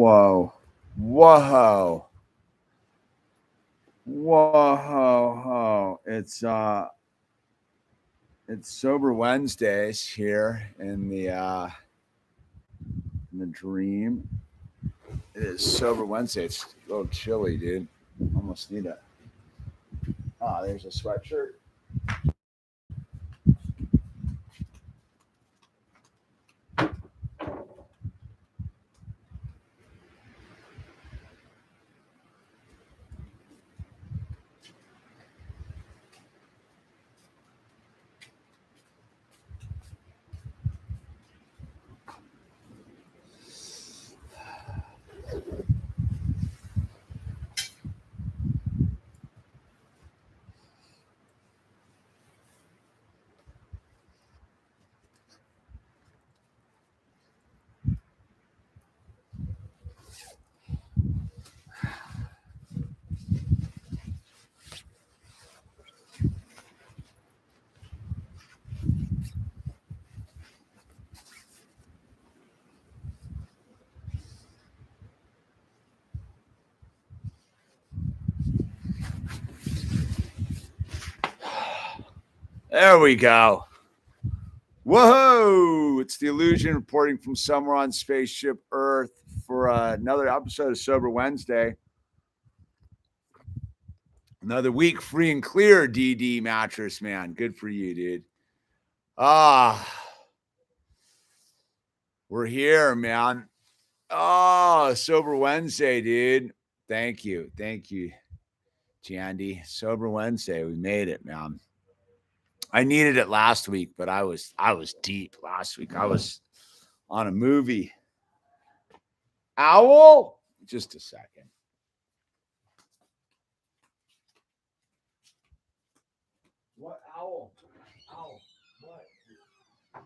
Whoa. Whoa. Whoa. It's Sober Wednesdays here in the dream. It is Sober Wednesday. It's a little chilly, dude. Almost need a. Ah, there's a sweatshirt. There we go. Whoa! It's the Illusion reporting from somewhere on Spaceship Earth for another episode of Sober Wednesday. Another week free and clear, DD Mattress Man. Good for you, dude. We're here, man. Sober Wednesday, dude. Thank you, Jandy. Sober Wednesday. We made it, man. I needed it last week, but I was deep last week. I was on a movie. Owl? Just a second. What owl? Owl. What? I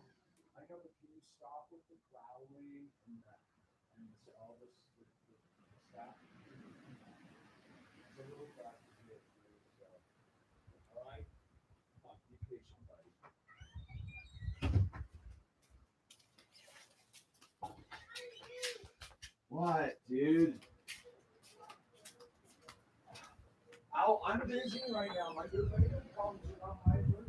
know, but can you stop with the growling and all this stuff? It's a little back to here, so. All right? Be patient, buddy. What, dude? I'm busy right now. My good friend comes on my emergency.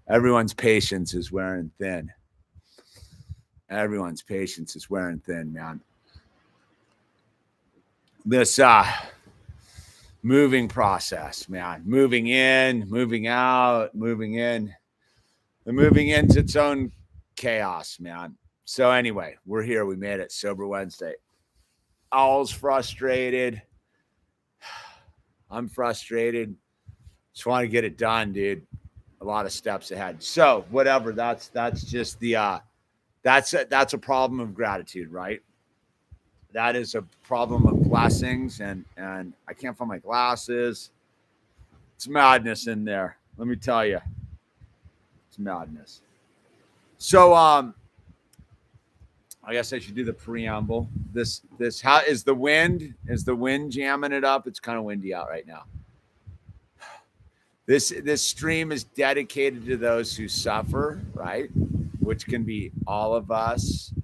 Everyone's patience is wearing thin. Everyone's patience is wearing thin, man. This moving process, man. Moving in, moving out, moving in. And moving into its own chaos, man. So anyway, we're here. We made it. Sober Wednesday. Owl's frustrated. I'm frustrated. Just want to get it done, dude. A lot of steps ahead. So whatever. That's just the that's a problem of gratitude, right? That is a problem of blessings, and I can't find my glasses. It's madness in there. Let me tell you. It's madness. So I guess I should do the preamble. This how is the wind? Is the wind jamming it up? It's kind of windy out right now. This stream is dedicated to those who suffer, right? Which can be all of us,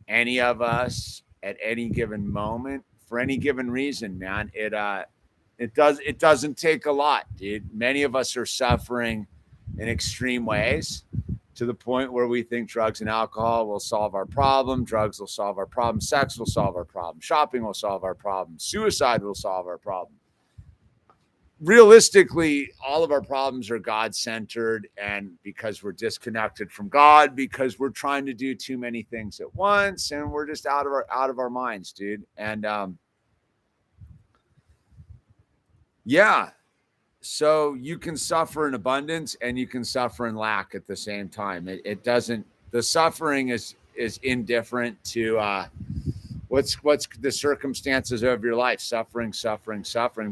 any of us at any given moment, for any given reason, man. It doesn't take a lot, dude. Many of us are suffering in extreme ways, to the point where we think drugs and alcohol will solve our problem. Drugs will solve our problem. Sex will solve our problem. Shopping will solve our problem. Suicide will solve our problem. Realistically, all of our problems are God-centered, and because we're disconnected from God, because we're trying to do too many things at once, and we're just out of our minds, dude. And yeah. So you can suffer in abundance and you can suffer in lack at the same time. It doesn't, the suffering is indifferent to what's the circumstances of your life. Suffering,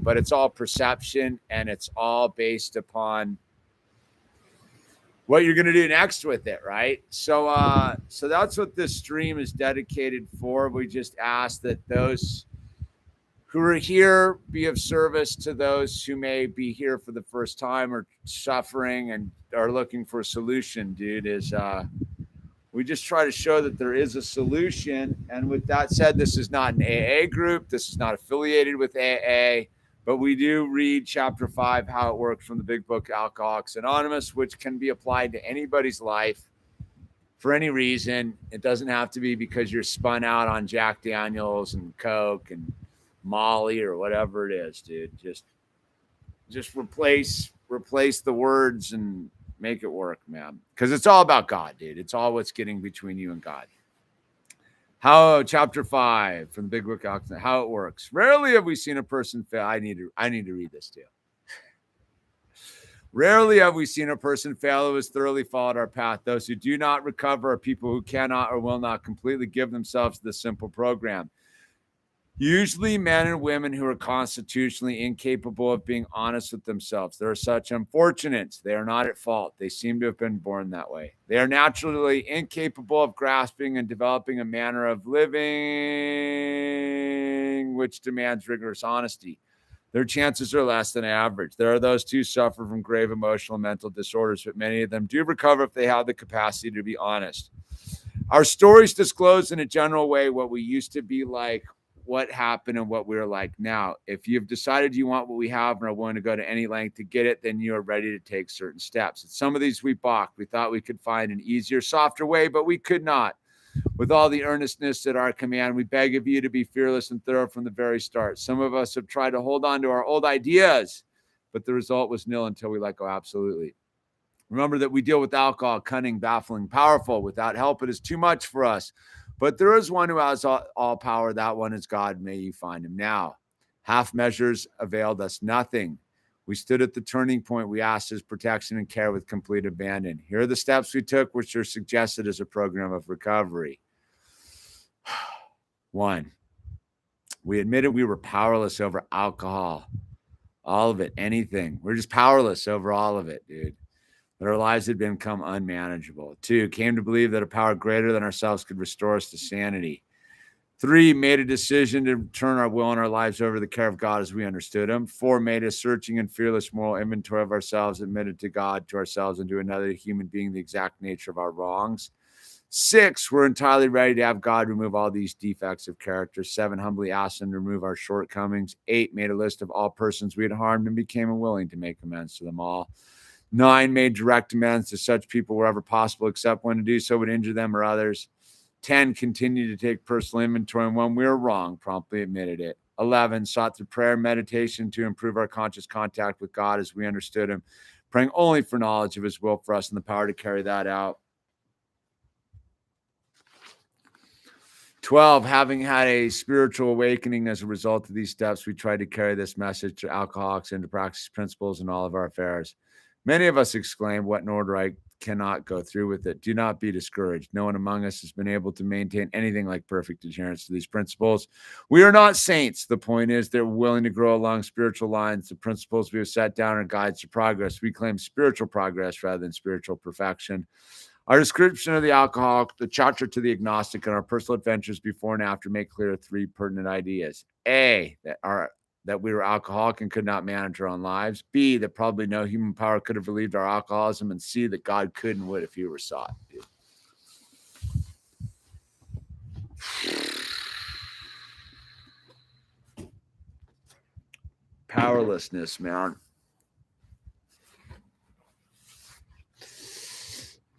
but it's all perception, and it's all based upon what you're going to do next with it, right? So so that's what this stream is dedicated for. We just ask that those who are here be of service to those who may be here for the first time or suffering and are looking for a solution, dude. We just try to show that there is a solution. And with that said, this is not an AA group. This is not affiliated with AA, but we do read chapter 5, How It Works, from the big book, Alcoholics Anonymous, which can be applied to anybody's life for any reason. It doesn't have to be because you're spun out on Jack Daniels and Coke and Molly or whatever it is, dude. Just replace the words and make it work, man. Because it's all about God, dude. It's all what's getting between you and God. Chapter 5 from the big book, How It Works. Rarely have we seen a person fail. I need to read this too. Rarely have we seen a person fail who has thoroughly followed our path. Those who do not recover are people who cannot or will not completely give themselves to the simple program. Usually men and women who are constitutionally incapable of being honest with themselves. There are such unfortunates. They are not at fault. They seem to have been born that way. They are naturally incapable of grasping and developing a manner of living which demands rigorous honesty. Their chances are less than average. There are those who suffer from grave emotional and mental disorders, but many of them do recover if they have the capacity to be honest. Our stories disclose in a general way what we used to be like, what happened, and what we're like now. If you've decided you want what we have and are willing to go to any length to get it, then you are ready to take certain steps. At some of these we balked. We thought we could find an easier, softer way, but we could not. With all the earnestness at our command, we beg of you to be fearless and thorough from the very start. Some of us have tried to hold on to our old ideas, but the result was nil until we let go absolutely. Remember that we deal with alcohol, cunning, baffling, powerful. Without help, it is too much for us. But there is one who has all power. That one is God. May you find him now. Half measures availed us nothing. We stood at the turning point. We asked his protection and care with complete abandon. Here are the steps we took, which are suggested as a program of recovery. 1, we admitted we were powerless over alcohol. All of it, anything. We're just powerless over all of it, dude. That our lives had become unmanageable. 2, came to believe that a power greater than ourselves could restore us to sanity. 3, made a decision to turn our will and our lives over to the care of God as we understood him. 4, made a searching and fearless moral inventory of ourselves, admitted to God, to ourselves, and to another human being the exact nature of our wrongs. 6, we're entirely ready to have God remove all these defects of character. 7, humbly asked him to remove our shortcomings. 8, made a list of all persons we had harmed and became unwilling to make amends to them all. 9, made direct amends to such people wherever possible, except when to do so would injure them or others. 10, continued to take personal inventory, and when we were wrong, promptly admitted it. 11, sought through prayer and meditation to improve our conscious contact with God as we understood him, praying only for knowledge of his will for us and the power to carry that out. 12, having had a spiritual awakening as a result of these steps, we tried to carry this message to alcoholics and to practice principles in all of our affairs. Many of us exclaim, what in order, I cannot go through with it. Do not be discouraged. No one among us has been able to maintain anything like perfect adherence to these principles. We are not saints. The point is that we're willing to grow along spiritual lines. The principles we have set down are guides to progress. We claim spiritual progress rather than spiritual perfection. Our description of the alcoholic, the chapter to the agnostic, and our personal adventures before and after make clear 3 pertinent ideas. A, that we were alcoholic and could not manage our own lives. B, that probably no human power could have relieved our alcoholism. And C, that God could and would if he were sought. Powerlessness, man.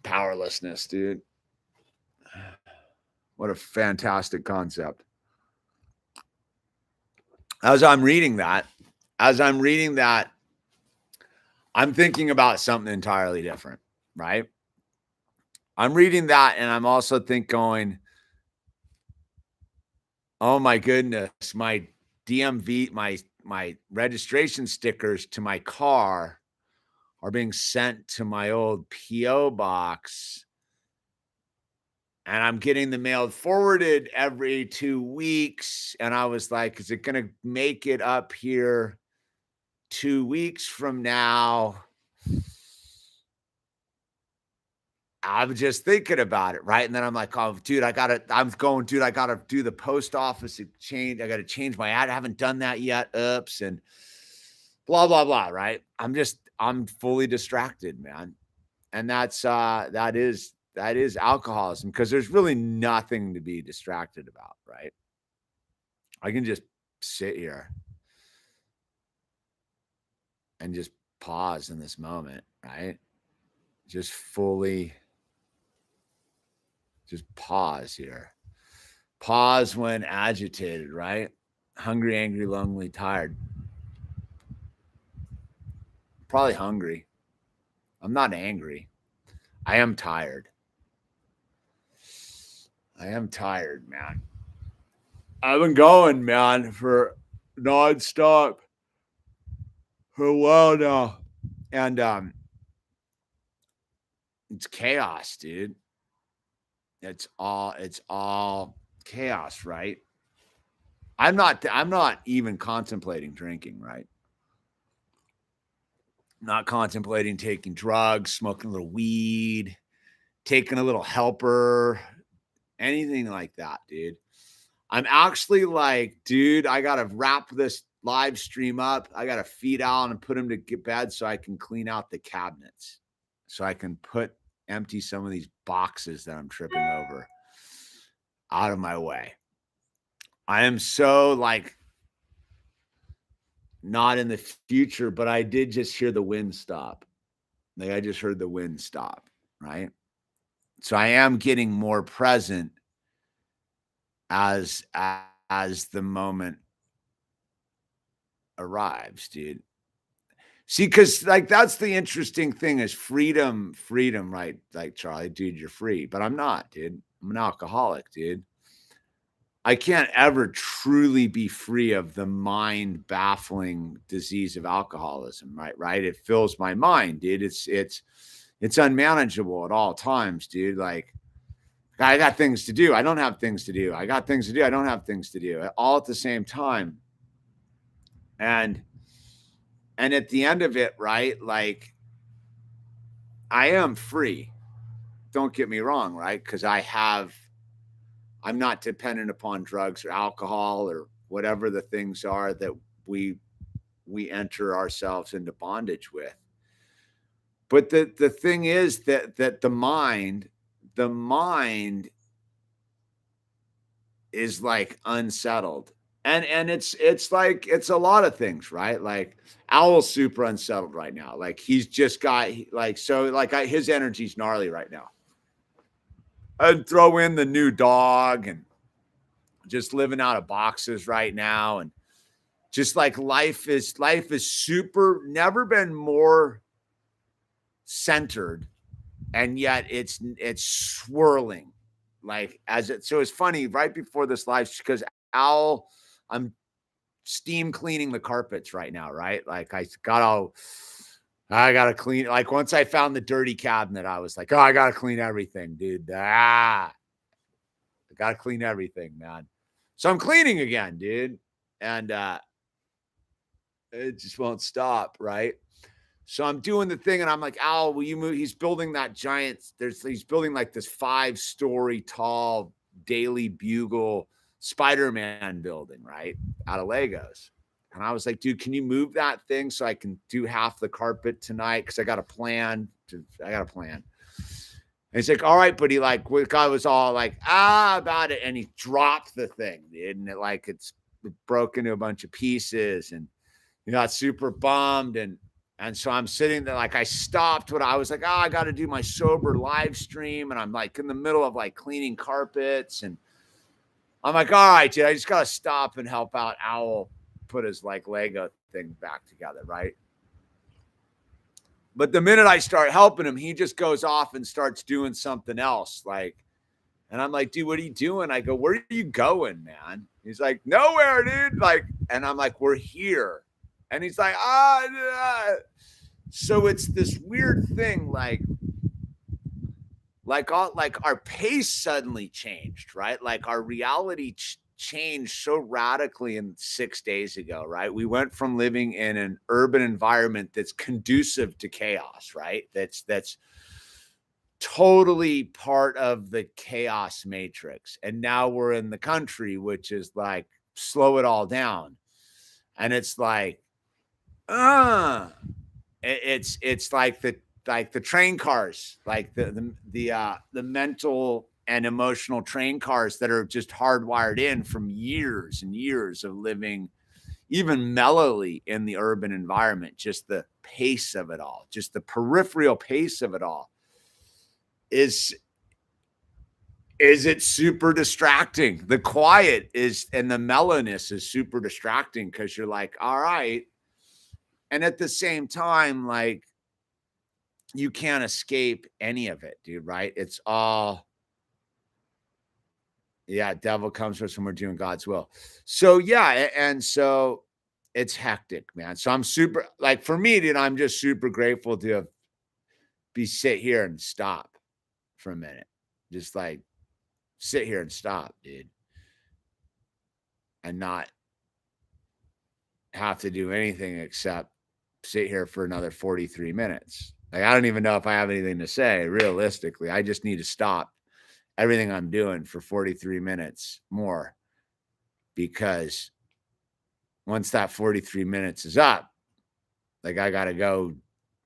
Powerlessness, dude. What a fantastic concept. As I'm reading that, I'm thinking about something entirely different, right? I'm reading that and I'm also going, oh my goodness, my DMV, my registration stickers to my car are being sent to my old PO box. And I'm getting the mail forwarded every 2 weeks. And I was like, is it going to make it up here 2 weeks from now? I'm just thinking about it, right? And then I'm like, oh, dude, I got to do the post office change. I got to change my ad. I haven't done that yet. Oops. And blah, blah, blah, right? I'm fully distracted, man. And that is alcoholism, because there's really nothing to be distracted about, right? I can just sit here and just pause in this moment, right? Just fully just pause here. Pause when agitated, right? Hungry, angry, lonely, tired. Probably hungry. I'm not angry. I am tired. I am tired, man. I've been going, man, for nonstop for a while now. And it's chaos, dude. It's all chaos, right? I'm not even contemplating drinking, right? Not contemplating taking drugs, smoking a little weed, taking a little helper, anything like that, dude. I'm actually like, dude, I got to wrap this live stream up. I got to feed Alan and put him to get bed so I can clean out the cabinets, so I can empty some of these boxes that I'm tripping over out of my way. I am so like not in the future, but I did just hear the wind stop. Like I just heard the wind stop, right? So I am getting more present as the moment arrives, dude. See, because like that's the interesting thing is freedom, right? Like, Charlie, dude, you're free, but I'm not, dude. I'm an alcoholic, dude. I can't ever truly be free of the mind baffling disease of alcoholism, right? It fills my mind, dude. It's unmanageable at all times, dude. Like, I got things to do. I don't have things to do. I got things to do. I don't have things to do, all at the same time. And at the end of it, right? Like, I am free. Don't get me wrong, right? Because I'm not dependent upon drugs or alcohol or whatever the things are that we enter ourselves into bondage with. But the thing is that the mind is like unsettled. And it's like it's a lot of things, right? Like Owl's super unsettled right now. Like he's just got his energy's gnarly right now. I'd throw in the new dog and just living out of boxes right now. And just like life is super, never been more centered. And yet it's swirling like so it's funny right before this live, because Owl, I'm steam cleaning the carpets right now, right? Like I gotta clean. Like once I found the dirty cabinet, I was like, oh, I gotta clean everything, dude. I gotta clean everything, man. So I'm cleaning again, dude. And it just won't stop, right? So I'm doing the thing and I'm like, Owl, will you move? He's building that giant, he's building like this 5-story tall Daily Bugle Spider-Man building, right? Out of Legos. And I was like, dude, can you move that thing so I can do half the carpet tonight? Cause I got a plan. And he's like, all right, but he like, the guy was all like, about it. And he dropped the thing, dude. And it's broke into a bunch of pieces. And got super bummed. And so I'm sitting there, like I stopped what I was like, oh, I got to do my sober live stream. And I'm like in the middle of like cleaning carpets. And I'm like, all right, dude, I just got to stop and help out Owl put his like Lego thing back together. Right. But the minute I start helping him, he just goes off and starts doing something else. Like, and I'm like, dude, what are you doing? I go, where are you going, man? He's like, nowhere, dude. Like, and I'm like, we're here. And he's like, So it's this weird thing, like our pace suddenly changed, right? Like our reality changed so radically in 6 days ago, right? We went from living in an urban environment that's conducive to chaos, right? That's totally part of the chaos matrix. And now we're in the country, which is like, slow it all down. And it's like, it's like the train cars, like the mental and emotional train cars that are just hardwired in from years and years of living even mellowly in the urban environment. Just the pace of it all, just the peripheral pace of it all is it super distracting. The quiet is, and the mellowness is super distracting, because you're like, all right. And at the same time, like, you can't escape any of it, dude, right? It's all, yeah, devil comes first when we're doing God's will. So, yeah, and so it's hectic, man. So I'm super, like, for me, dude, I'm just super grateful to sit here and stop for a minute. Just like sit here and stop, dude. And not have to do anything except sit here for another 43 minutes. Like, I don't even know if I have anything to say, realistically. I just need to stop everything I'm doing for 43 minutes more, because once that 43 minutes is up, like, I got to go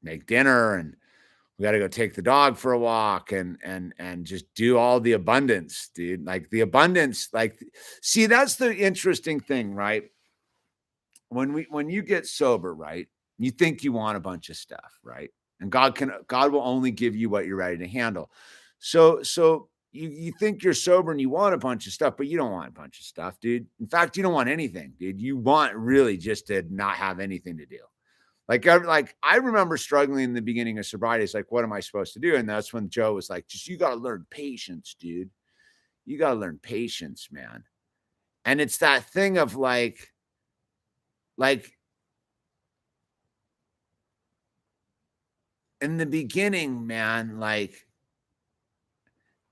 make dinner, and we got to go take the dog for a walk, and just do all the abundance, dude. Like the abundance, like, see, that's the interesting thing, right? When you get sober, right, you think you want a bunch of stuff, right? And God will only give you what you're ready to handle. So you think you're sober and you want a bunch of stuff, but you don't want a bunch of stuff, dude. In fact, you don't want anything, dude. You want really just to not have anything to do. Like I remember struggling in the beginning of sobriety. It's like, what am I supposed to do? And that's when Joe was like, you got to learn patience, dude. You got to learn patience, man. And it's that thing of like in the beginning, man, like,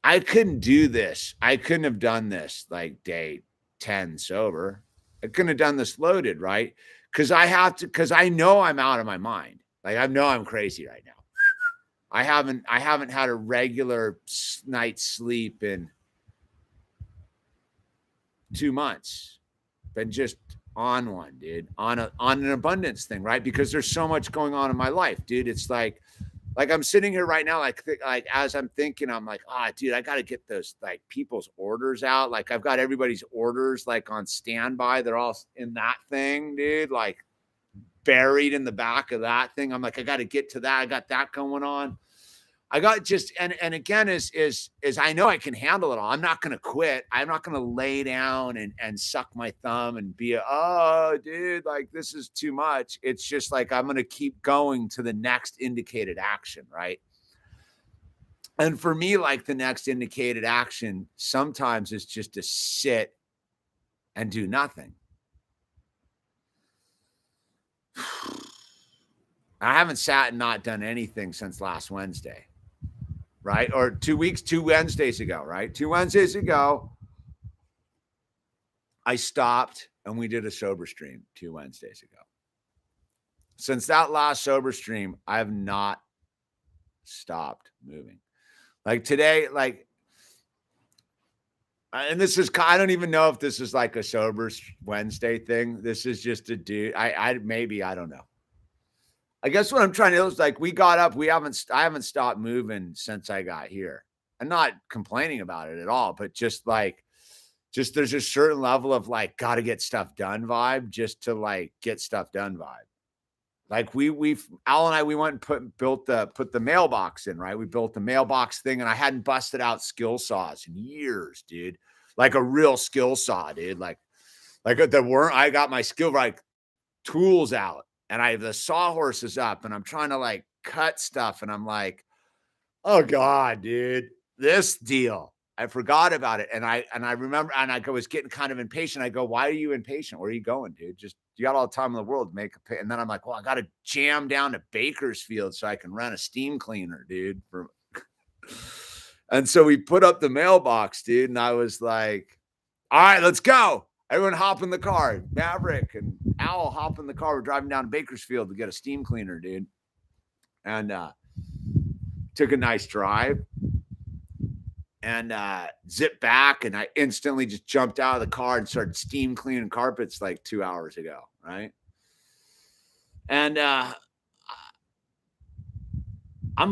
I couldn't do this. I couldn't have done this like day 10 sober. I couldn't have done this loaded, right? Because I know I'm out of my mind. Like, I know I'm crazy right now. I haven't had a regular night's sleep in 2 months. Been just on one, dude, on an abundance thing, right? Because there's so much going on in my life, dude. It's like I'm sitting here right now, like as I'm thinking, I'm like, dude, I got to get those like people's orders out. Like, I've got everybody's orders like on standby. They're all in that thing, dude, like buried in the back of that thing. I'm like, I got to get to that. I got that going on. I got just, and again, is I know I can handle it all. I'm not going to quit. I'm not going to lay down and suck my thumb and be, dude, like, this is too much. It's just like, I'm going to keep going to the next indicated action. Right. And for me, like, the next indicated action sometimes is just to sit and do nothing. I haven't sat and not done anything since last Wednesday. Right? Or 2 Wednesdays ago, right? 2 Wednesdays ago, I stopped and we did a sober stream 2 Wednesdays ago. Since that last sober stream, I have not stopped moving. Like today, like, and this is, I don't even know if this is like a sober Wednesday thing. This is just a dude. I don't know. I guess what I'm trying to do is, like, we got up, I haven't stopped moving since I got here. I'm not complaining about it at all, but just like, Just there's a certain level of like, gotta get stuff done vibe just to like get stuff done vibe. Like we've Al and I, we went and put the mailbox in, right? We built the mailbox thing, and I hadn't busted out skill saws in years, dude. Like a real skill saw, dude. Like the weren't I got my skill like tools out, and I have the sawhorse is up, and I'm trying to like cut stuff, and I'm like, oh God, dude, this deal. I forgot about it. And I remember, and I was getting kind of impatient. I go, why are you impatient? Where are you going, dude? Just you got all the time in the world to make a pay. And then I'm like, well, I got to jam down to Bakersfield so I can rent a steam cleaner, dude. And so we put up the mailbox, dude. And I was like, all right, let's go. Everyone hop in the car. Maverick and Owl hop in the car. We're driving down to Bakersfield to get a steam cleaner, dude. And took a nice drive and zipped back, and I instantly just jumped out of the car and started steam cleaning carpets like 2 hours ago, right? And I'm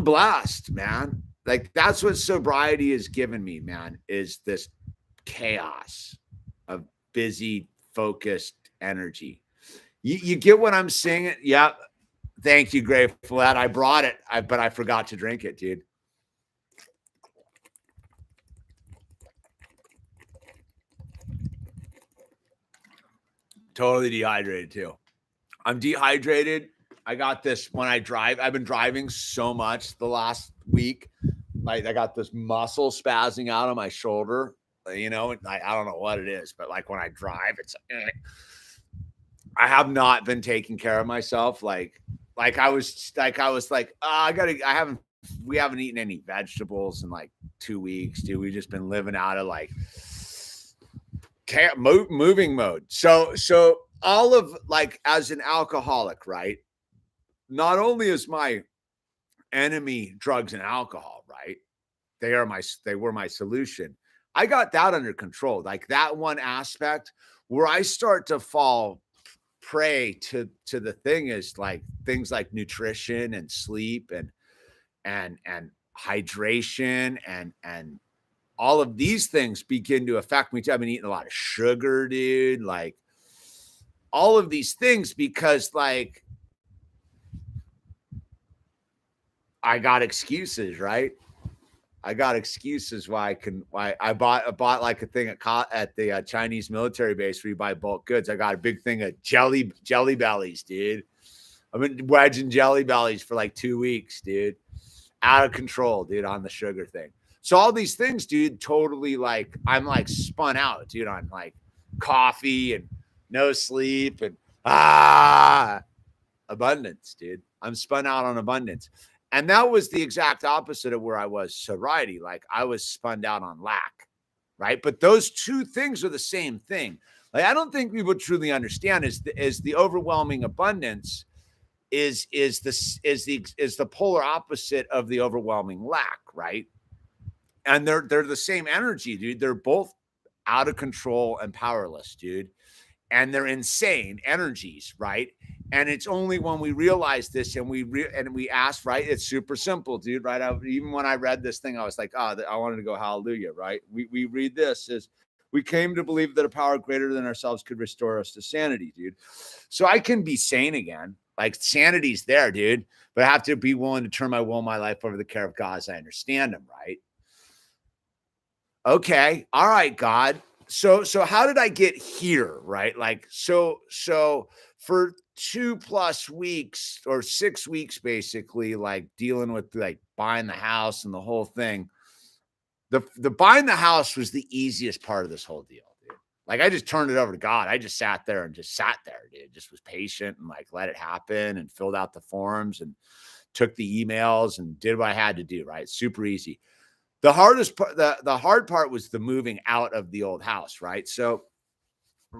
blessed, man. Like that's what sobriety has given me, man, is this chaos of busy, focused energy. You get what I'm saying? Yeah. Thank you, Grateful Lad. I brought it, but I forgot to drink it, dude. Totally dehydrated too. I'm dehydrated. I got this when I drive. I've been driving so much the last week. Like I got this muscle spazzing out on my shoulder. You know, I don't know what it is, but like when I drive, it's. I have not been taking care of myself. I was like, we haven't eaten any vegetables in like 2 weeks, dude. We've just been living out of like moving mode. So all of like as an alcoholic, right? Not only is my enemy drugs and alcohol, right? They were my solution. I got that under control. Like that one aspect where I start to fall prey to the thing is like things like nutrition and sleep and hydration and all of these things begin to affect me too. I've been eating a lot of sugar, dude. Like all of these things because like I got excuses, right? I got excuses why I bought like a thing at the Chinese military base where you buy bulk goods. I got a big thing of jelly bellies, dude. I've been wedging jelly bellies for like 2 weeks, dude. Out of control, dude, on the sugar thing. So all these things, dude, totally like I'm like spun out, dude, on like coffee and no sleep and abundance, dude. I'm spun out on abundance. And that was the exact opposite of where I was sobriety. Like I was spun out on lack, right? But those two things are the same thing. Like I don't think people truly understand is the overwhelming abundance is the polar opposite of the overwhelming lack, right? And they're the same energy, dude. They're both out of control and powerless, dude. And they're insane energies, right? And it's only when we realize this and we ask, right? It's super simple, dude, right? Even when I read this thing, I was like, oh, I wanted to go hallelujah, right? We read this as we came to believe that a power greater than ourselves could restore us to sanity, dude. So I can be sane again. Like sanity's there, dude, but I have to be willing to turn my will and my life over the care of God as I understand him, right? Okay. All right, God. So how did I get here? Right. Like, so for 2+ weeks or 6 weeks, basically like dealing with like buying the house and the whole thing, the buying the house was the easiest part of this whole deal, dude. Like I just turned it over to God. I just sat there, dude. Just was patient and like let it happen and filled out the forms and took the emails and did what I had to do. Right. Super easy. The hardest part, the hard part was the moving out of the old house, right? So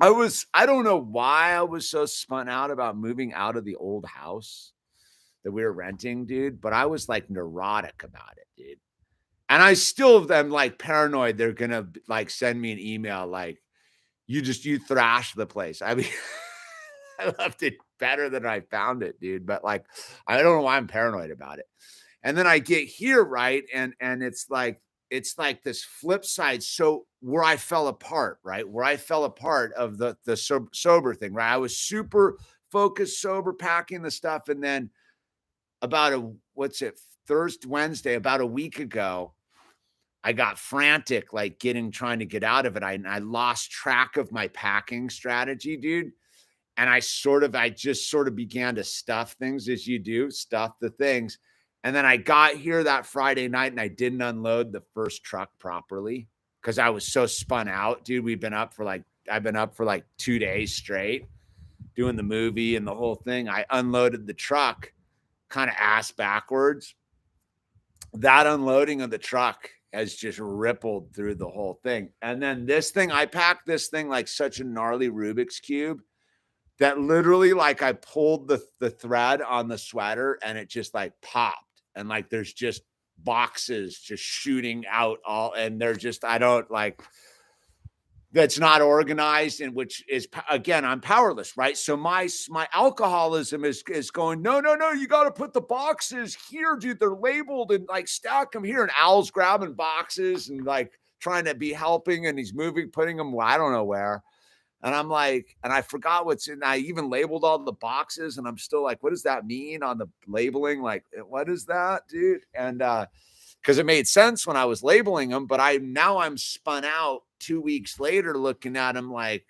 I don't know why I was so spun out about moving out of the old house that we were renting, dude, but I was like neurotic about it, dude. And I still am like paranoid they're gonna like send me an email like you thrashed the place. I mean, I left it better than I found it, dude. But like, I don't know why I'm paranoid about it. And then I get here, right? And it's like it's like this flip side. So where I fell apart, right? Where I fell apart of the sober thing, right? I was super focused, sober, packing the stuff. And then about Wednesday, about a week ago, I got frantic, like trying to get out of it. I lost track of my packing strategy, dude. And I just sort of began to stuff things as you do, stuff the things. And then I got here that Friday night and I didn't unload the first truck properly because I was so spun out, dude. I've been up for like 2 days straight doing the movie and the whole thing. I unloaded the truck kind of ass backwards. That unloading of the truck has just rippled through the whole thing. And then I packed this thing like such a gnarly Rubik's Cube that literally, like, I pulled the thread on the sweater and it just like popped. And like there's just boxes just shooting out all, and they're just, I don't like, that's not organized, and which is, again, I'm powerless, right? So my alcoholism is going, no, you got to put the boxes here, dude. They're labeled, and like stack them here. And Al's grabbing boxes and like trying to be helping, and he's putting them, I don't know where. And I'm like, and I forgot what's in. I even labeled all the boxes, and I'm still like, what does that mean on the labeling? Like, what is that, dude? And because it made sense when I was labeling them, but I'm spun out 2 weeks later looking at them like,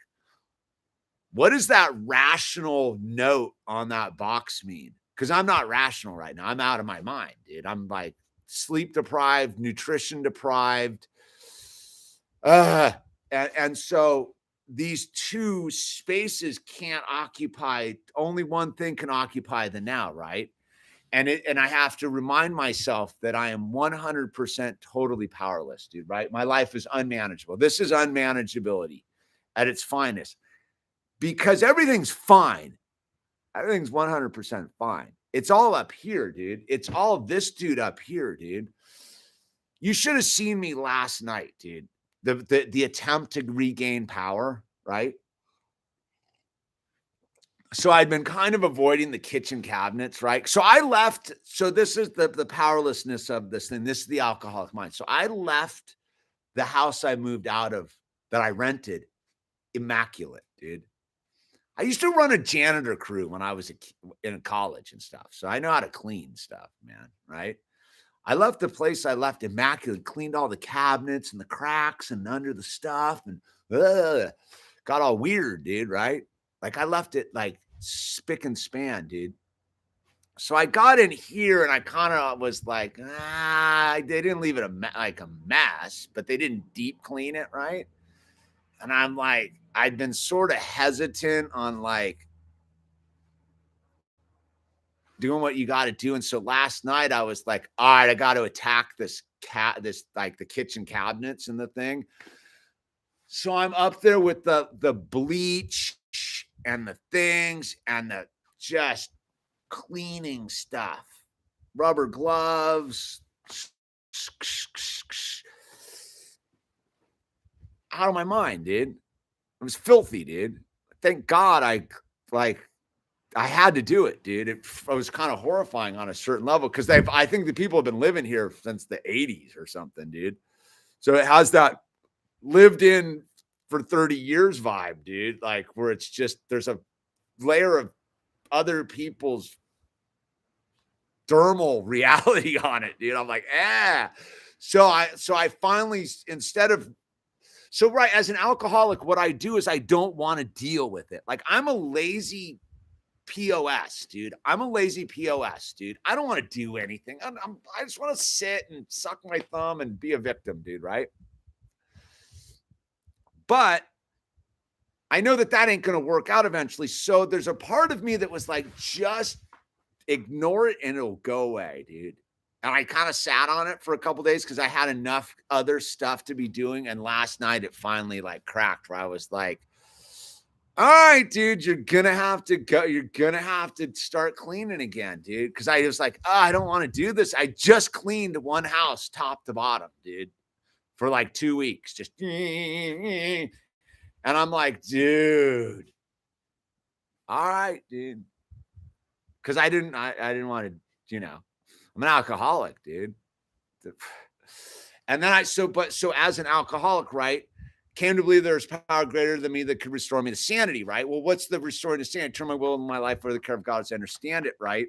what does that rational note on that box mean? Because I'm not rational right now. I'm out of my mind, dude. I'm like sleep deprived, nutrition deprived. And so these two spaces can't occupy, only one thing can occupy the now, right? And I have to remind myself that I am 100% totally powerless, dude, right? My life is unmanageable. This is unmanageability at its finest because everything's fine. Everything's 100% fine. It's all up here, dude. It's all this dude up here, dude. You should have seen me last night, dude. The attempt to regain power, right? So I'd been kind of avoiding the kitchen cabinets, right? So I left. So this is the powerlessness of this thing. This is the alcoholic mind. So I left the house I moved out of that I rented immaculate, dude. I used to run a janitor crew when I was in college and stuff. So I know how to clean stuff, man, right? I left the place I left immaculate, cleaned all the cabinets and the cracks and under the stuff, and got all weird, dude, right? Like I left it like spick and span, dude. So I got in here and I kind of was like, they didn't leave it like a mess, but they didn't deep clean it, right? And I'm like, I'd been sort of hesitant on like doing what you got to do. And so last night I was like, all right, I got to attack this like the kitchen cabinets and the thing. So I'm up there with the bleach and the things and the just cleaning stuff, rubber gloves, out of my mind, dude. It was filthy, dude. Thank God I had to do it, dude. It was kind of horrifying on a certain level because I think the people have been living here since the 80s or something, dude. So it has that lived in for 30 years vibe, dude. Like where it's just, there's a layer of other people's thermal reality on it, dude. I'm like, So I finally, right, as an alcoholic, what I do is I don't want to deal with it. Like I'm a lazy POS, dude. I'm a lazy POS, dude. I don't want to do anything. I just want to sit and suck my thumb and be a victim, dude, right? But I know that ain't going to work out eventually. So there's a part of me that was like, just ignore it and it'll go away, dude. And I kind of sat on it for a couple days because I had enough other stuff to be doing. And last night it finally like cracked where I was like, all right, dude, you're going to have to go. You're going to have to start cleaning again, dude. Because I was like, I don't want to do this. I just cleaned one house top to bottom, dude, for like 2 weeks. Just, and I'm like, dude, all right, dude. Because I didn't want to, I'm an alcoholic, dude. And then so as an alcoholic, right, came to believe there's power greater than me that could restore me to sanity, right? Well, what's the restoring to sanity? Turn my will and my life for the care of God to understand it, right?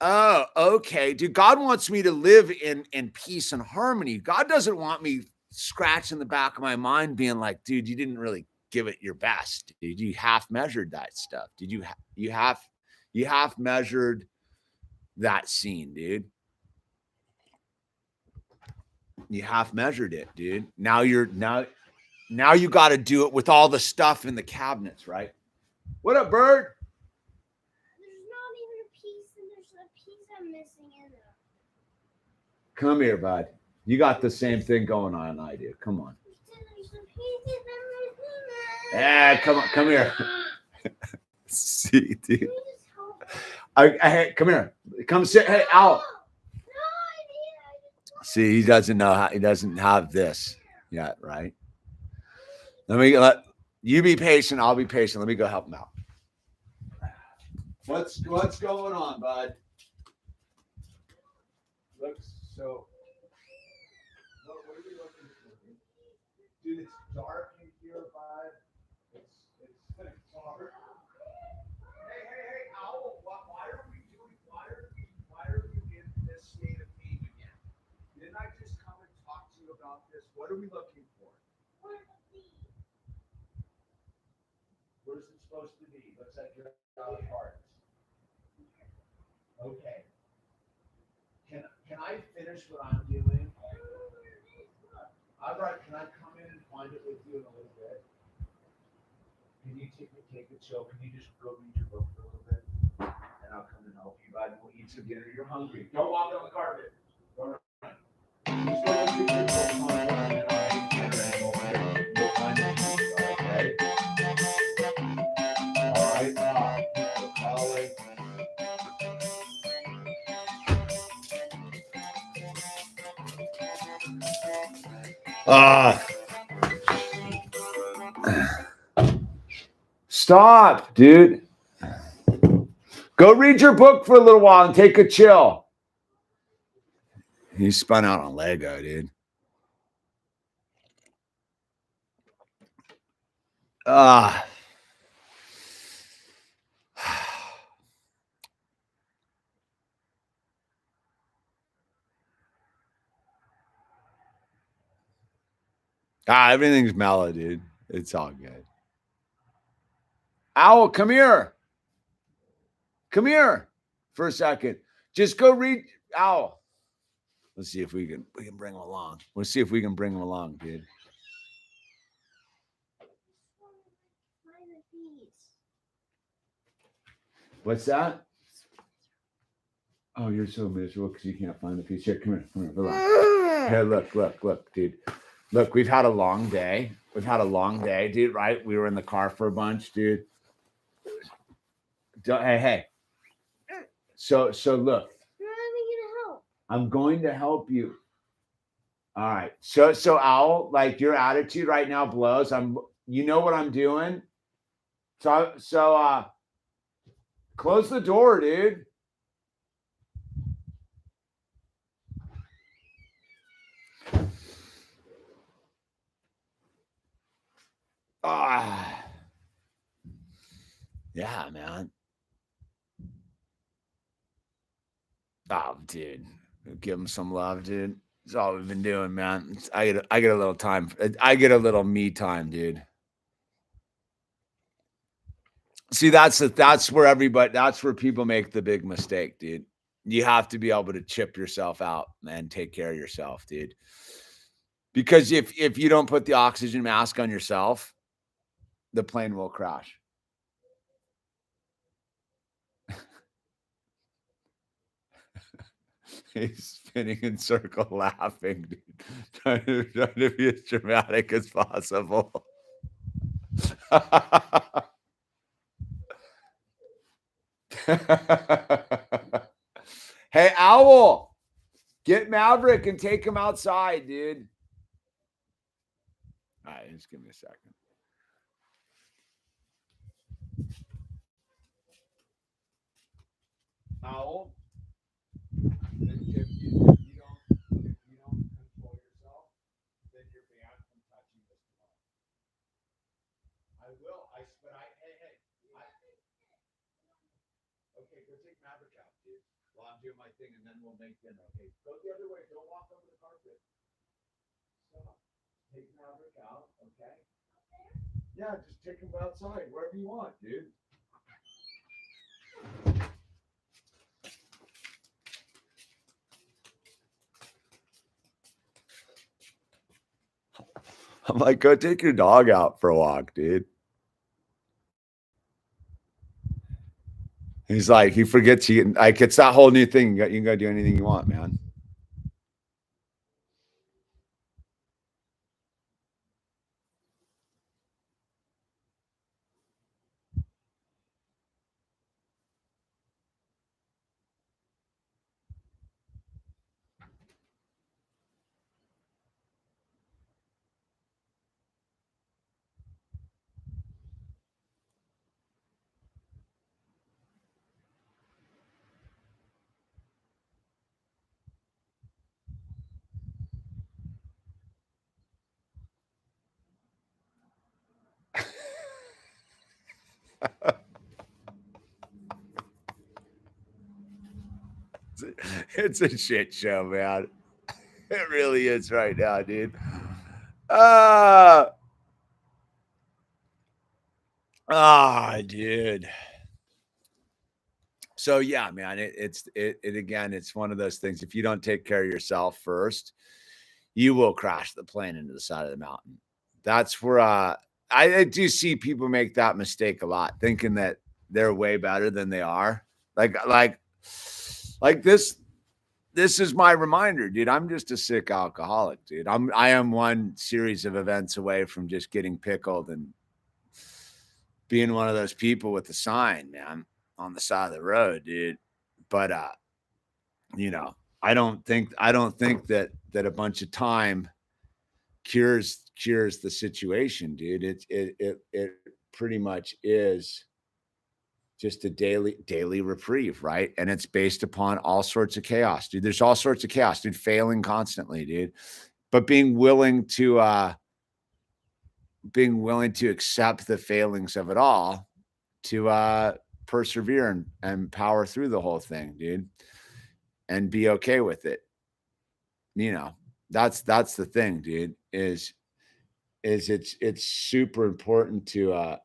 Oh, okay. Dude, God wants me to live in peace and harmony. God doesn't want me scratching the back of my mind being like, dude, you didn't really give it your best. Dude, you half measured that stuff. Did you half measured that scene, dude? You half measured it, dude. Now you got to do it with all the stuff in the cabinets, right? What up, Bird? There's not even a piece, and there's a piece I'm missing in there. Come here, bud. You got the same thing going on I do. Come on. Come here. See, dude. I come here. Come sit. Hey, Owl. See, he doesn't have this yet, right? Let you be patient. I'll be patient. Let me go help him out. What's going on, bud? Looks so. What are we looking for? Dude, it's dark in here, bud. It's dark. Hey, Owl. Why are we in this state of being again? Didn't I just come and talk to you about this? What are we looking for? Where's it supposed to be? Looks like you're out of cards. Okay. Can I finish what I'm doing? All right. Can I come in and find it with you in a little bit? Can you take a chill? Can you just go read your book for a little bit? And I'll come and help you, bud. We'll eat some dinner. You're hungry. Don't walk on the carpet. Don't run. Just go read your book on it, and I'll eat dinner and we'll find it. Okay? All right. Calling. Stop, dude. Go read your book for a little while and take a chill. He spun out on Lego, dude. Everything's mellow, dude. It's all good. Owl, come here. Come here for a second. Just go read Owl. Let's see if we can bring him along. Let's see if we can bring him along, dude. What's that? Oh, you're so miserable because you can't find the piece. Here, come here. Relax. Here, look, dude. Look, we've had a long day. Dude, right? We were in the car for a bunch, dude. Hey. So look. I'm going to help you. All right. So Owl, like your attitude right now blows. You know what I'm doing? So close the door, dude. Yeah, man. Oh, dude. Give him some love, dude. That's all we've been doing, man. I get a little time. I get a little me time, dude. See, that's where people make the big mistake, dude. You have to be able to chip yourself out and take care of yourself, dude. Because if you don't put the oxygen mask on yourself, the plane will crash. He's spinning in circle laughing, dude. Trying to be as dramatic as possible. Hey, Owl, get Maverick and take him outside, dude. All right, just give me a second. Owl, if you Maverick out, dude. While I'm doing my thing, and then we'll make dinner. Okay, go the other way. Don't walk over the carpet. Stop. Take Maverick out. Okay. Yeah, just take him outside, wherever you want, dude. I'm like, go take your dog out for a walk, dude. He's like, he forgets like it's that whole new thing. You can go do anything you want, man. It's a shit show, man. It really is right now, dude. Dude. So yeah, man, it again, it's one of those things. If you don't take care of yourself first, you will crash the plane into the side of the mountain. That's where I do see people make that mistake a lot, thinking that they're way better than they are. Like this is my reminder, dude. I'm just a sick alcoholic, dude. I am one series of events away from just getting pickled and being one of those people with the sign, man, on the side of the road, dude. But you know, I don't think that a bunch of time cures the situation, dude. It pretty much is just a daily reprieve, right? And it's based upon all sorts of chaos, dude. There's all sorts of chaos, dude, failing constantly, dude. But being willing to accept the failings of it all, to persevere and power through the whole thing, dude, and be okay with it. You know, that's the thing, dude, is it's super important to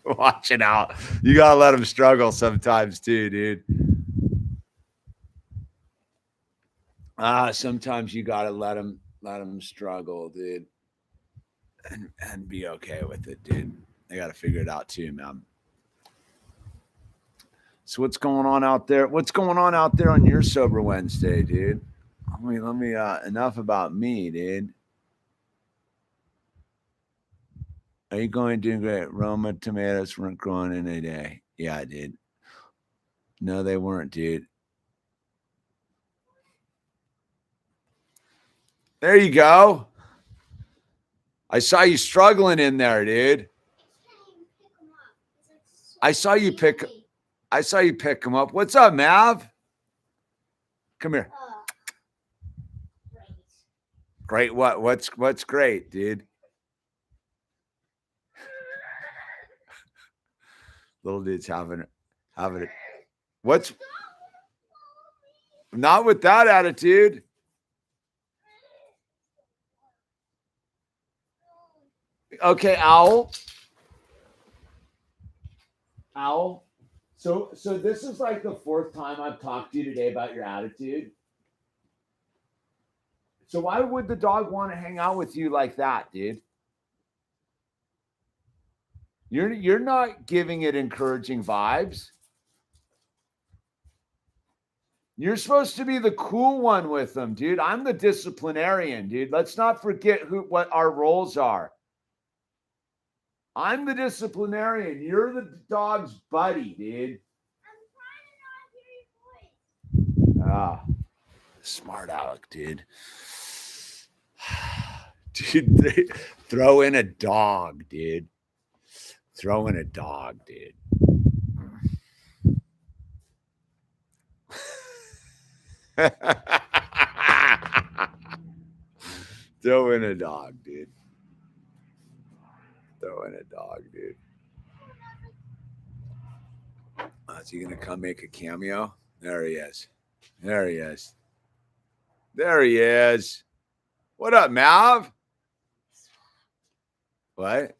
watch it out. You gotta let them struggle sometimes too, dude. Sometimes you gotta let them struggle, dude, and be okay with it, dude. They gotta figure it out too, man. So what's going on out there? What's going on out there on your sober Wednesday, dude? Let me enough about me, dude. Are you going doing great? Roma tomatoes weren't growing in a day. Yeah, I did. No, they weren't, dude. There you go. I saw you struggling in there, dude. I saw you pick them up. What's up, Mav? Come here. Great. What's great, dude? Little dude's having it. What's not with that attitude? Okay, Owl. So this is like the fourth time I've talked to you today about your attitude. So why would the dog want to hang out with you like that, dude? You're not giving it encouraging vibes. You're supposed to be the cool one with them, dude. I'm the disciplinarian, dude. Let's not forget what our roles are. I'm the disciplinarian. You're the dog's buddy, dude. I'm trying to not hear your voice. Smart Alec, dude. Dude, throw in a dog, dude. Throw in a dog, dude. Throw in a dog, dude. Throw in a dog, dude. Is he gonna come make a cameo? There he is. There he is. There he is. What up, Mav? What?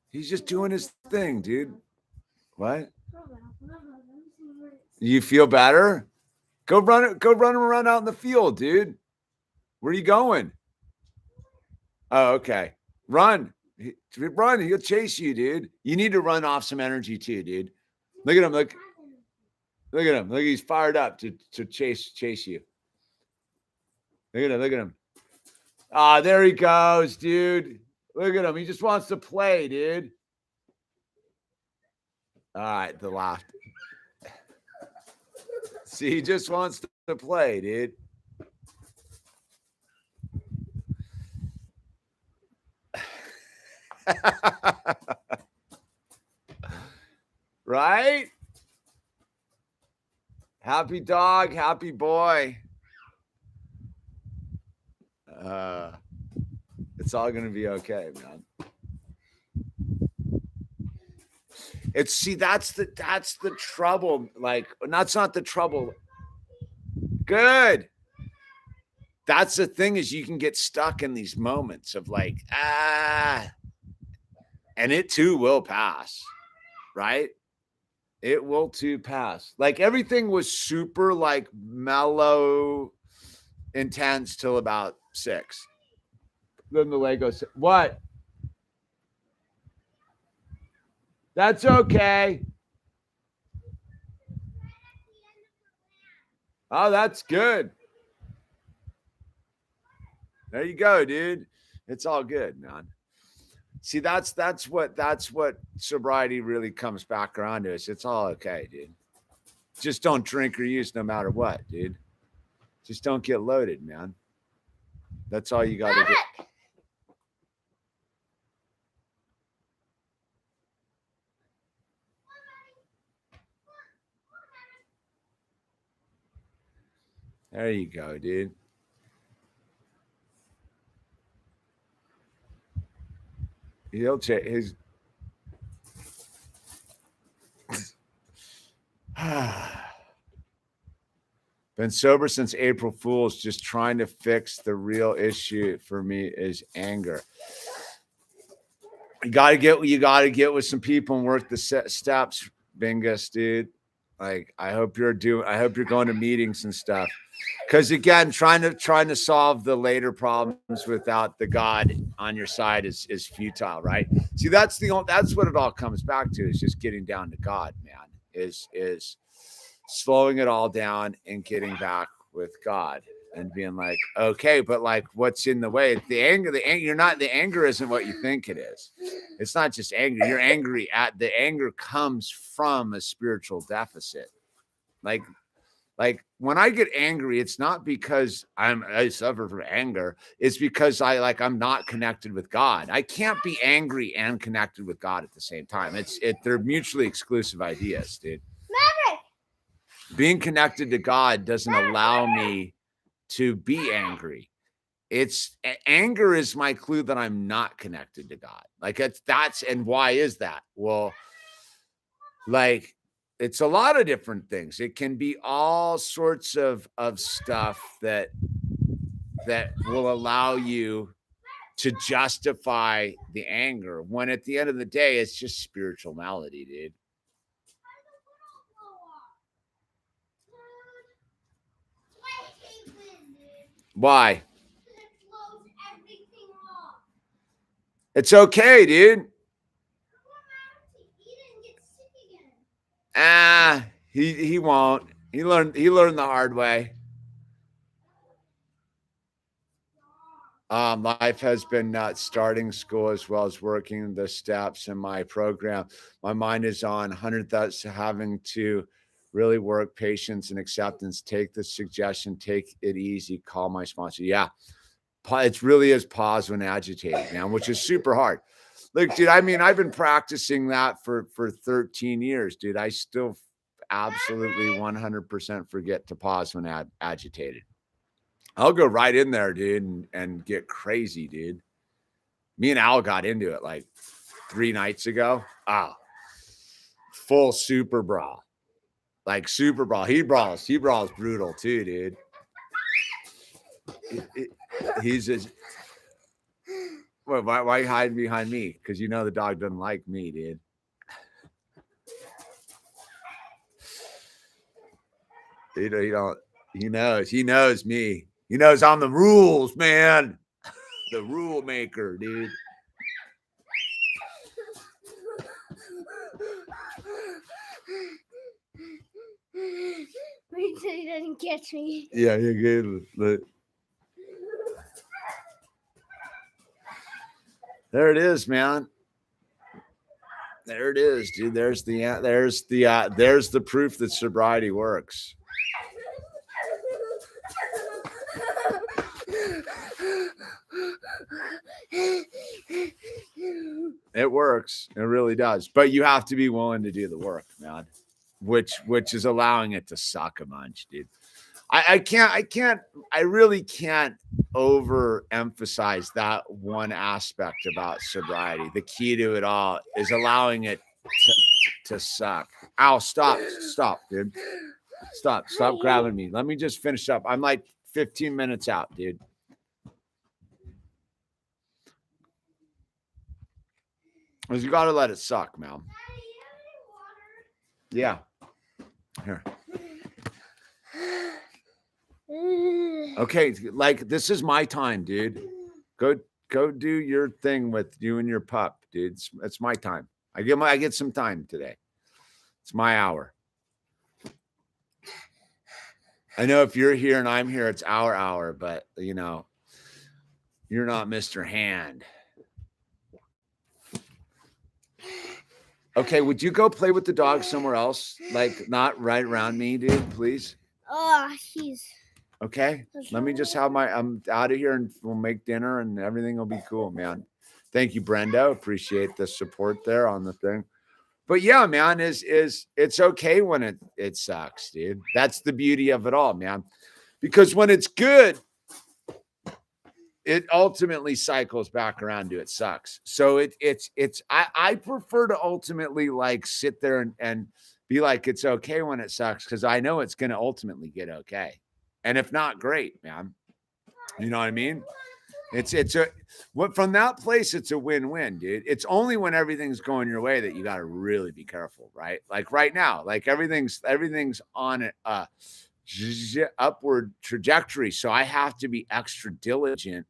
He's just doing his thing, dude. What? You feel better? Go run around out in the field, dude. Where are you going? Oh, okay. Run. Run. He'll chase you, dude. You need to run off some energy too, dude. Look at him. Look at him. Look, he's fired up to chase you. Look at him. Look at him. Ah, there he goes, dude. Look at him. He just wants to play, dude. All right, the left. See, he just wants to play, dude. Right? Happy dog, happy boy. It's all gonna be okay, man. That's the trouble. Like, that's not the trouble. Good. That's the thing, is you can get stuck in these moments of like, and it too will pass, right? It will too pass. Like, everything was super like mellow, intense till about 6. Then the Lego said, what? That's okay. Oh, that's good. There you go, dude. It's all good, man. See, that's what sobriety really comes back around to us. It's all okay, dude. Just don't drink or use no matter what, dude. Just don't get loaded, man. That's all you got to do. There you go, dude. He'll check his. Been sober since April Fool's. Just trying to fix the real issue for me is anger. You gotta get with some people and work the steps, Bingus, dude. Like, I hope you're going to meetings and stuff. Because again, trying to solve the later problems without the God on your side is futile, right? See, that's what it all comes back to, is just getting down to God, man. Is slowing it all down and getting back with God and being like, okay, but like, what's in the way? The anger isn't what you think it is. It's not just anger. You're angry at the anger comes from a spiritual deficit. Like when I get angry, it's not because I suffer from anger. It's because I'm not connected with God. I can't be angry and connected with God at the same time. They're mutually exclusive ideas, dude. Maverick. Being connected to God doesn't allow me to be angry. Anger is my clue that I'm not connected to God. Like, and why is that? Well, like, it's a lot of different things. It can be all sorts of stuff that will allow you to justify the anger, when at the end of the day, it's just spiritual malady, dude. Why? It's okay, dude. He won't. He learned the hard way. Life has been nuts, starting school as well as working the steps in my program. My mind is on 100 thoughts, having to really work. Patience and acceptance. Take the suggestion. Take it easy. Call my sponsor. Yeah. It really is pause when agitated, man, which is super hard. Look, dude, I mean, I've been practicing that for 13 years, dude. I still absolutely 100% forget to pause when agitated. I'll go right in there, dude, and get crazy, dude. Me and Al got into it like 3 nights ago. Full super brawl. Like super brawl. He brawls brutal too, dude. He's just, why are you hiding behind me? Because you know the dog doesn't like me, dude. He knows me. He knows I'm the rules, man. The rule maker, dude. Wait till he doesn't catch me. Yeah, you're good. Look. There it is, man. There it is, dude. There's the proof that sobriety works. It works. It really does. But you have to be willing to do the work, man. Which is allowing it to suck a bunch, dude. I really can't overemphasize that one aspect about sobriety. The key to it all is allowing it to suck. Ow, stop, dude. Stop grabbing me. Let me just finish up. I'm like 15 minutes out, dude. Because you got to let it suck, man. Yeah. Here. Okay, like this is my time, dude. Go do your thing with you and your pup, dude. It's my time. I get some time today. It's my hour. I know if you're here and I'm here, it's our hour, but you know, you're not Mr. Hand. Okay, would you go play with the dog somewhere else? Like not right around me, dude, please? Oh, he's okay. Let me just have I'm out of here and we'll make dinner and everything will be cool, man. Thank you, Brenda. Appreciate the support there on the thing. But yeah, man, it's okay when it sucks, dude. That's the beauty of it all, man. Because when it's good, it ultimately cycles back around to it sucks. So I prefer to ultimately like sit there and be like, it's okay when it sucks. Cause I know it's going to ultimately get okay. And if not, great, man. You know what I mean? From that place, it's a win-win, dude. It's only when everything's going your way that you got to really be careful, right? Like right now, like everything's on a upward trajectory. So I have to be extra diligent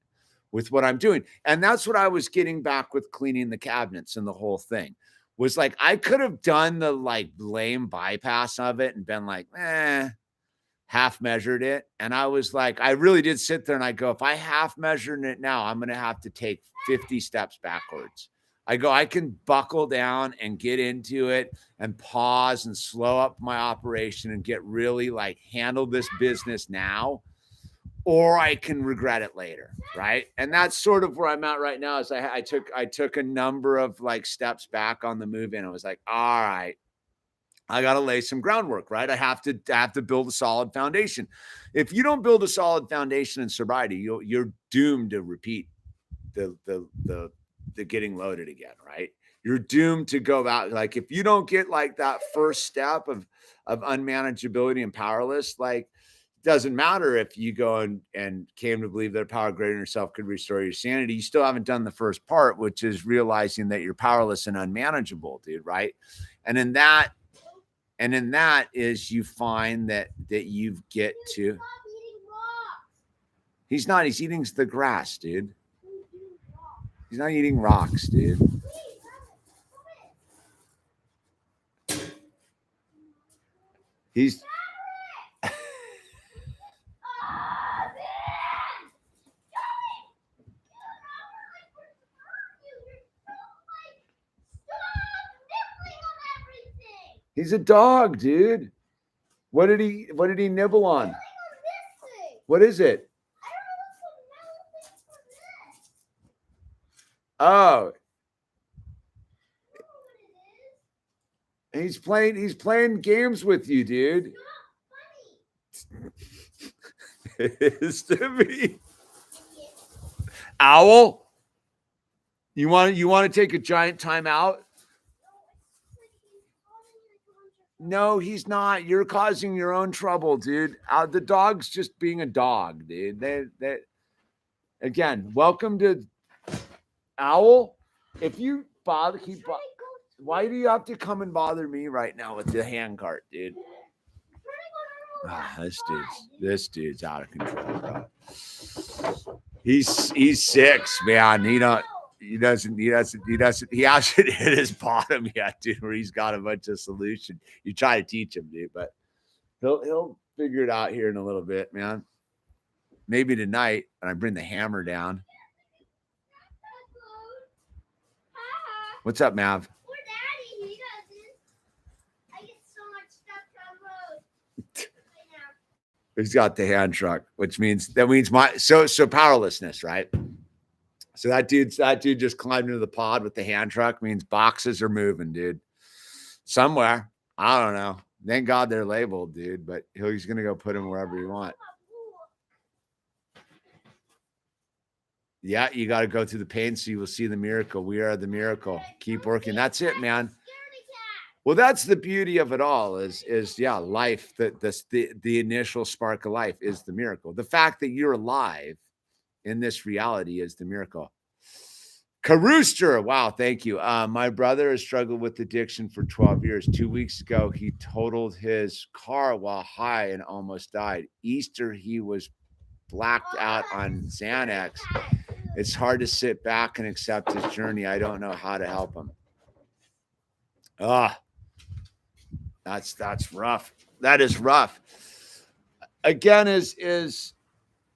with what I'm doing. And that's what I was getting back with cleaning the cabinets and the whole thing was like, I could have done the like lame bypass of it and been like, half measured it. And I was like, I really did sit there and I go, if I half measured it now, I'm going to have to take 50 steps backwards. I go, I can buckle down and get into it and pause and slow up my operation and get really like handle this business now, or I can regret it later. Right. And that's sort of where I'm at right now is I took a number of like steps back on the move in. I was like, all right, I got to lay some groundwork, right? I have to build a solid foundation. If you don't build a solid foundation in sobriety, you're doomed to repeat the getting loaded again, right? You're doomed to go out. Like if you don't get like that first step of unmanageability and powerless, like doesn't matter if you go and came to believe that a power greater than yourself could restore your sanity. You still haven't done the first part, which is realizing that you're powerless and unmanageable, dude, right? And in that is you find that you get to. He's not. He's eating the grass, dude. He's not eating rocks, dude. He's. He's a dog, dude. What did he nibble on? This thing. What is it? I don't know what's the Oh, I don't know what it is. he's playing games with you, dude. It's not funny. It is to me. Owl, you want to take a giant time out? No, he's not. You're causing your own trouble, dude. The dog's just being a dog, dude. They again, welcome to Owl. If you bother, why do you have to come and bother me right now with the hand cart, dude? This dude's out of control, bro. He's 6, man. He hasn't hit his bottom yet, dude, where he's got a bunch of solutions. You try to teach him, dude, but he'll figure it out here in a little bit, man. Maybe tonight when I bring the hammer down. What's up, Mav? Poor Daddy, he doesn't. I get so much stuff on the road right now. He's got the hand truck, which means so powerlessness, right? So that dude just climbed into the pod with the hand truck, means boxes are moving, dude. Somewhere. I don't know. Thank God they're labeled, dude, but he's gonna go put them wherever you want. Yeah, you got to go through the pain so you will see the miracle. We are the miracle. Keep working. That's it, man. Well, that's the beauty of it all is life. The initial spark of life is the miracle. The fact that you're alive in this reality is the miracle. Carooster, wow, thank you. My brother has struggled with addiction for 12 years. 2 weeks ago, he totaled his car while high and almost died. Easter, he was blacked out on Xanax. It's hard to sit back and accept his journey. I don't know how to help him. That's rough. That is rough. Again,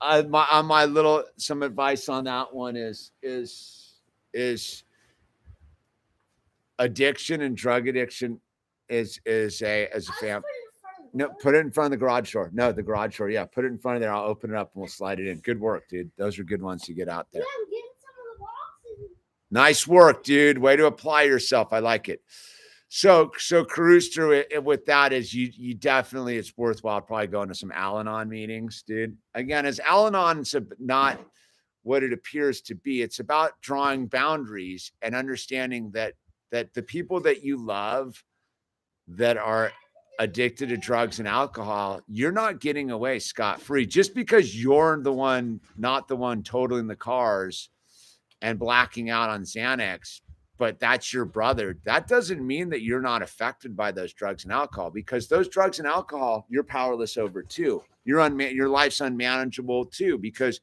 my little some advice on that one is addiction and drug addiction is a family. No, put it in front of the garage door. No, the garage door. Yeah, put it in front of there. I'll open it up and we'll slide it in. Good work, dude. Those are good ones to get out there. Yeah, I'm getting some of the boxes. Nice work, dude. Way to apply yourself. I like it. So cruise through it with that is you definitely, it's worthwhile probably going to some Al-Anon meetings, dude. Again, as Al-Anon's not what it appears to be. It's about drawing boundaries and understanding that the people that you love that are addicted to drugs and alcohol, you're not getting away scot-free just because you're not the one totaling the cars and blacking out on Xanax, but that's your brother. That doesn't mean that you're not affected by those drugs and alcohol, because those drugs and alcohol, you're powerless over too. Your life's unmanageable too, because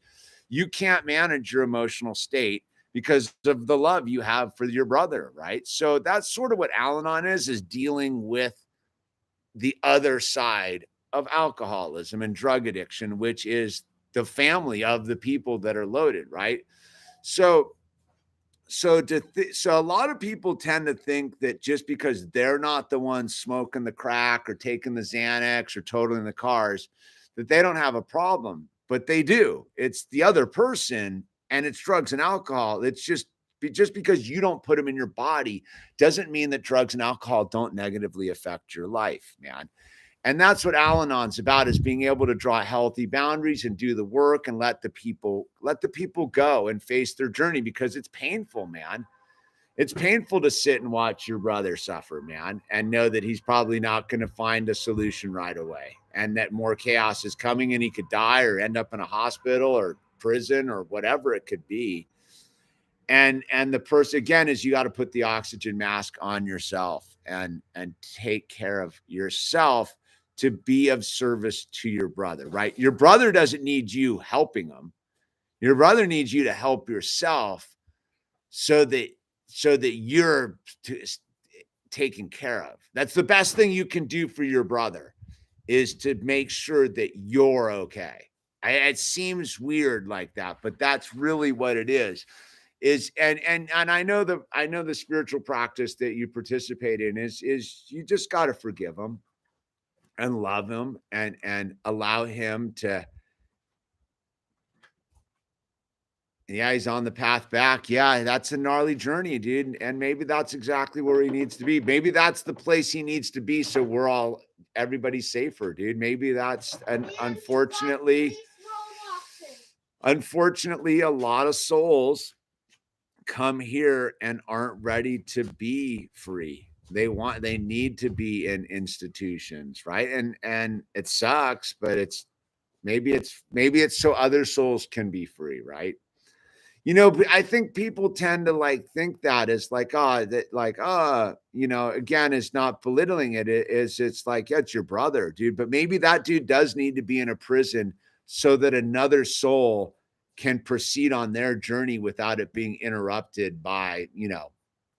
you can't manage your emotional state because of the love you have for your brother, right? So that's sort of what Al-Anon is dealing with the other side of alcoholism and drug addiction, which is the family of the people that are loaded, right? So a lot of people tend to think that just because they're not the ones smoking the crack or taking the Xanax or totaling the cars, that they don't have a problem, but they do. It's the other person, and it's drugs and alcohol. It's just because you don't put them in your body doesn't mean that drugs and alcohol don't negatively affect your life, man. And that's what Al-Anon's about, is being able to draw healthy boundaries and do the work and let the people go and face their journey, because it's painful, man. It's painful to sit and watch your brother suffer, man, and know that he's probably not going to find a solution right away, and that more chaos is coming and he could die or end up in a hospital or prison or whatever it could be. And the person, again, is you got to put the oxygen mask on yourself and take care of yourself to be of service to your brother, right? Your brother doesn't need you helping him. Your brother needs you to help yourself so that you're taken care of. That's the best thing you can do for your brother, is to make sure that you're okay. It seems weird like that, but that's really what it is. And I know the spiritual practice that you participate in is you just got to forgive them. and love him and allow him to, yeah, he's on the path back. Yeah, that's a gnarly journey, dude. And maybe that's exactly where he needs to be. Maybe that's the place he needs to be. So everybody's safer, dude. Maybe that's, and unfortunately, a lot of souls come here and aren't ready to be free. They need to be in institutions, right? And it sucks, but maybe it's so other souls can be free, right? I think people tend to like think that is like, again, it's not belittling it. It's like, yeah, it's your brother, dude. But maybe that dude does need to be in a prison so that another soul can proceed on their journey without it being interrupted by,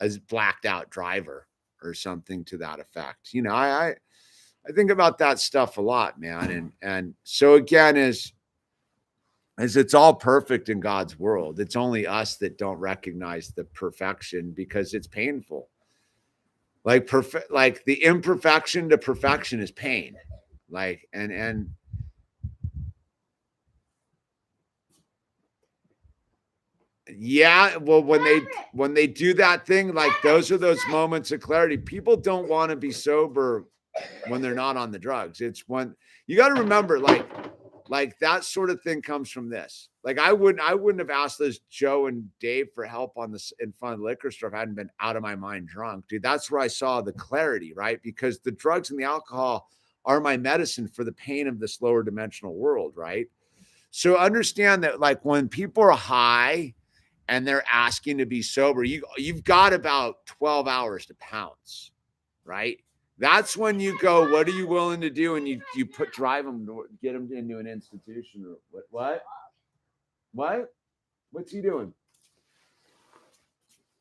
a blacked out driver or something to that effect. I think about that stuff a lot, man. And so again, as it's all perfect in God's world. It's only us that don't recognize the perfection because it's painful. Like the imperfection to perfection is pain. Like, and yeah, well, when they do that thing, like those are those moments of clarity. People don't want to be sober when they're not on the drugs. It's when you got to remember, like that sort of thing comes from this. Like I wouldn't have asked those Joe and Dave for help on this in front of the liquor store if I hadn't been out of my mind drunk, dude. That's where I saw the clarity, right? Because the drugs and the alcohol are my medicine for the pain of this lower dimensional world, right? So understand that, like when people are high and they're asking to be sober, you've got about 12 hours to pounce, right? That's when you go, what are you willing to do? And you drive them, get them into an institution. Or what? What's he doing?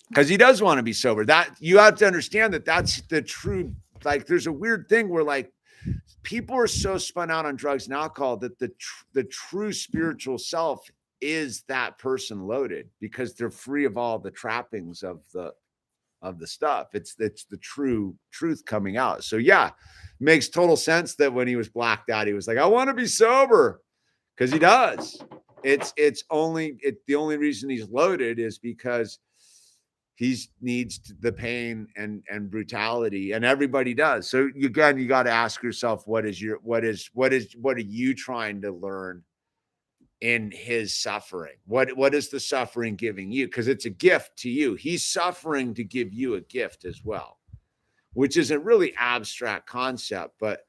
Because he does want to be sober. That you have to understand that's the true, like there's a weird thing where like people are so spun out on drugs and alcohol that the true spiritual self is that person loaded because they're free of all the trappings of the stuff. It's the true truth coming out. So yeah, makes total sense that when he was blacked out, he was like, I want to be sober, because he does. The only reason he's loaded is because he needs the pain and brutality, and everybody does. So again, you got to ask yourself, what are you trying to learn in his suffering? What is the suffering giving you? Because it's a gift to you. He's suffering to give you a gift as well, which is a really abstract concept. But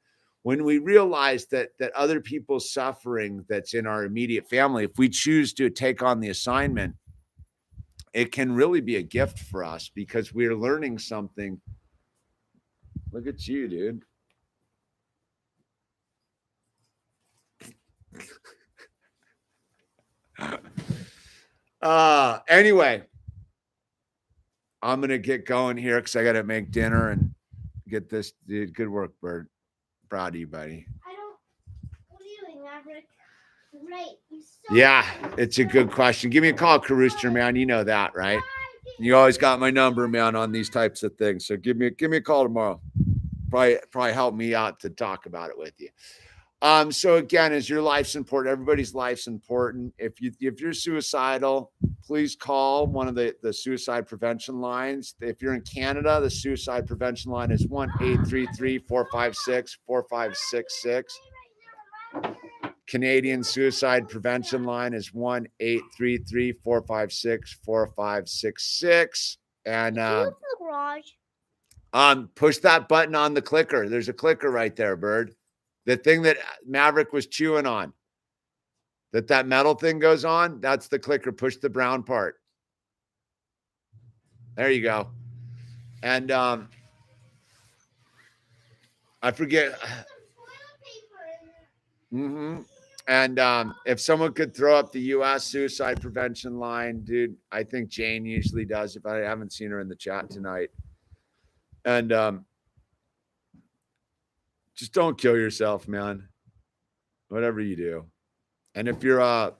when we realize that other people's suffering that's in our immediate family, if we choose to take on the assignment, it can really be a gift for us because we're learning something. Look at you, dude. Anyway, I'm gonna get going here because I gotta make dinner and get this. Dude, good work, Bird. Proud of you, buddy. What are you doing, Maverick? Right. Yeah, it's a good question. Give me a call, Carooster, man. You know that, right? You always got my number, man, on these types of things. So give me a call tomorrow. Probably help me out to talk about it with you. So again, as your life's important, everybody's life's important. If you're suicidal, please call one of the suicide prevention lines. If you're in Canada, the suicide prevention line is 1-833-456-4566. Canadian suicide prevention line is 1-833-456-4566. And push that button on the clicker. There's a clicker right there, Bird. The thing that Maverick was chewing on, that metal thing goes on, that's the clicker. Push the brown part. There you go. And I forget. And if someone could throw up the U.S. suicide prevention line, dude, I think Jane usually does, if I haven't seen her in the chat tonight. And just don't kill yourself, man. Whatever you do. And if you're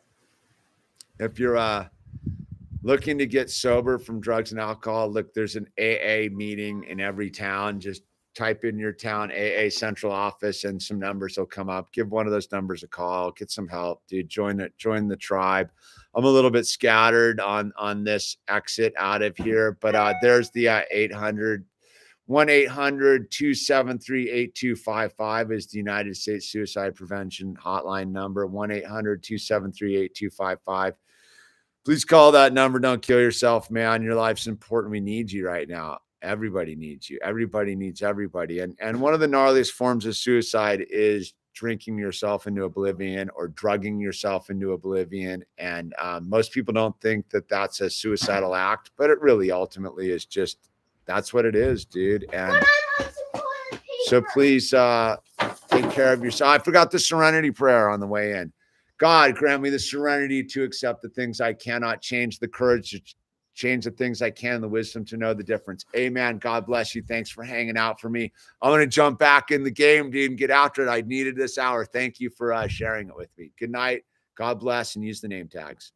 looking to get sober from drugs and alcohol, look, there's an AA meeting in every town. Just type in your town AA central office and some numbers will come up. Give one of those numbers a call, get some help, dude. Join the tribe. I'm a little bit scattered on this exit out of here, but there's the 1-800-273-8255 is the United States Suicide Prevention Hotline number. 1-800-273-8255. Please call that number. Don't kill yourself, man. Your life's important. We need you right now. Everybody needs you. Everybody needs everybody. And one of the gnarliest forms of suicide is drinking yourself into oblivion or drugging yourself into oblivion. And most people don't think that that's a suicidal act, but it really ultimately is just, that's what it is, dude. And so please take care of yourself. I forgot the serenity prayer on the way in. God, grant me the serenity to accept the things I cannot change, the courage to change the things I can, the wisdom to know the difference. Amen. God bless you. Thanks for hanging out for me. I'm going to jump back in the game, dude, and get after it. I needed this hour. Thank you for sharing it with me. Good night. God bless, and use the name tags.